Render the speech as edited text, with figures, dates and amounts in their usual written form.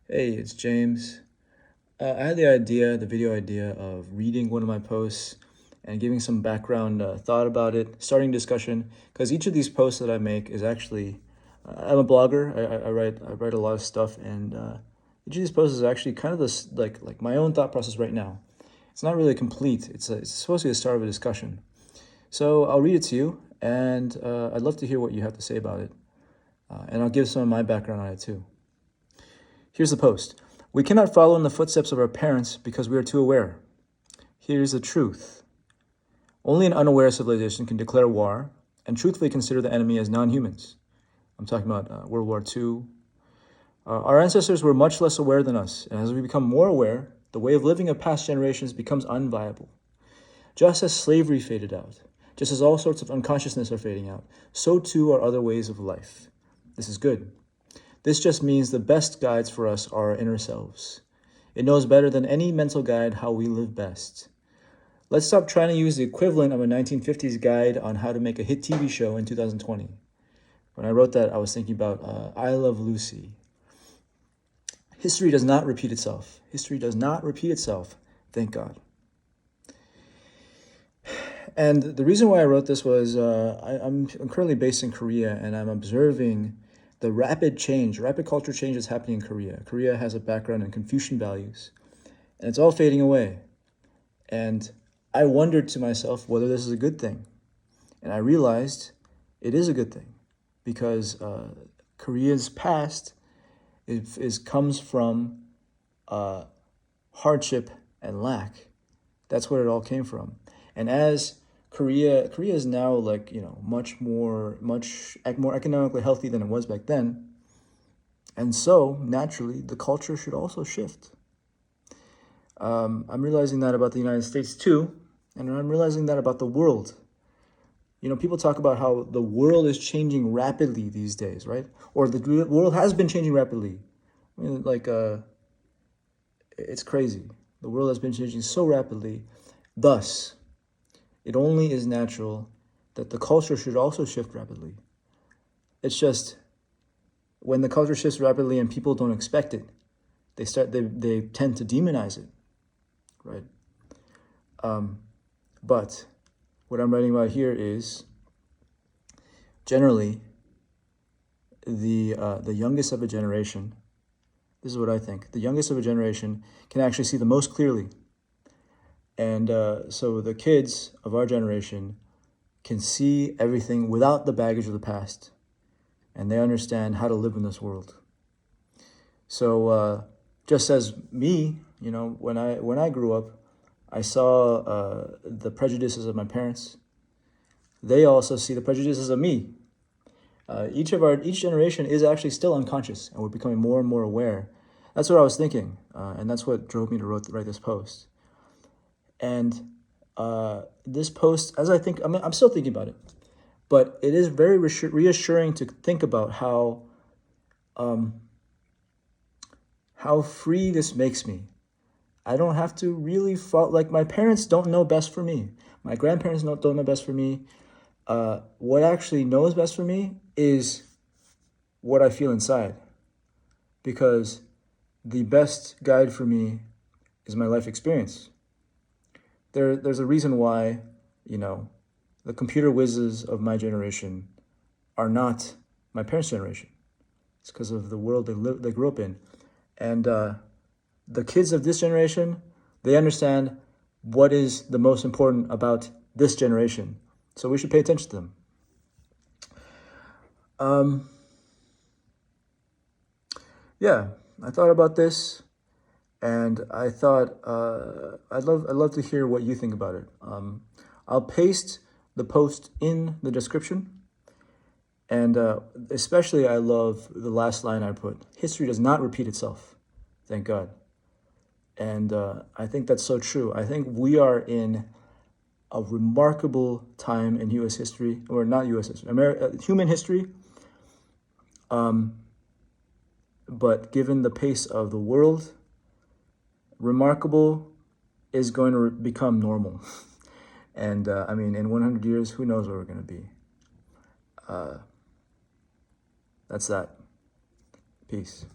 Hey, it's James. I had the video idea of reading one of my posts and giving some background thought about it, starting discussion, because each of these posts that I make is actually, I'm a blogger. I write a lot of stuff, and each of these posts is actually kind of this like my own thought process right now. It's not really complete. It's supposed to be the start of a discussion. So I'll read it to you, and I'd love to hear what you have to say about it, and I'll give some of my background on it too. Here's the post. We cannot follow in the footsteps of our parents because we are too aware. Here's the truth. Only an unaware civilization can declare war and truthfully consider the enemy as non-humans. I'm talking about World War II. Our ancestors were much less aware than us, and as we become more aware, the way of living of past generations becomes unviable. Just as slavery faded out, just as all sorts of unconsciousness are fading out, so too are other ways of life. This is good. This just means the best guides for us are our inner selves. It knows better than any mental guide how we live best. Let's stop trying to use the equivalent of a 1950s guide on how to make a hit TV show in 2020. When I wrote that, I was thinking about I Love Lucy. History does not repeat itself. History does not repeat itself, thank God. And the reason why I wrote this was I'm currently based in Korea, and I'm observing the rapid culture change that's happening in Korea. Korea has a background in Confucian values, and it's all fading away. And I wondered to myself whether this is a good thing. And I realized it is a good thing because Korea's past comes from hardship and lack. That's where it all came from. And as Korea is now much more economically healthy than it was back then. And so naturally the culture should also shift. I'm realizing that about the United States too, and I'm realizing that about the world. People talk about how the world is changing rapidly these days, right? Or the world has been changing rapidly. I mean, it's crazy. The world has been changing so rapidly. Thus, it only is natural that the culture should also shift rapidly. It's just when the culture shifts rapidly and people don't expect it, they tend to demonize it, right? But what I'm writing about here is generally the youngest of a generation. This is what I think. The youngest of a generation can actually see the most clearly. And so the kids of our generation can see everything without the baggage of the past. And they understand how to live in this world. So just as me, when I grew up, I saw the prejudices of my parents. They also see the prejudices of me. Each generation is actually still unconscious, and we're becoming more and more aware. That's what I was thinking, and that's what drove me to write this post. And this post, as I'm still thinking about it, but it is very reassuring to think about how free this makes me. I don't have to really follow, my parents don't know best for me. My grandparents don't know best for me. What actually knows best for me is what I feel inside. Because the best guide for me is my life experience. There's a reason why, the computer whizzes of my generation are not my parents' generation. It's because of the world they grew up in. And the kids of this generation, they understand what is the most important about this generation. So we should pay attention to them. Yeah, I thought about this, and I thought I'd love to hear what you think about it. I'll paste the post in the description, and especially I love the last line I put. History does not repeat itself, thank God. And I think that's so true. I think we are in a remarkable time in U.S. history, or not U.S. history, human history. But given the pace of the world, remarkable is going to become normal. And in 100 years, who knows where we're going to be. That's that. Peace.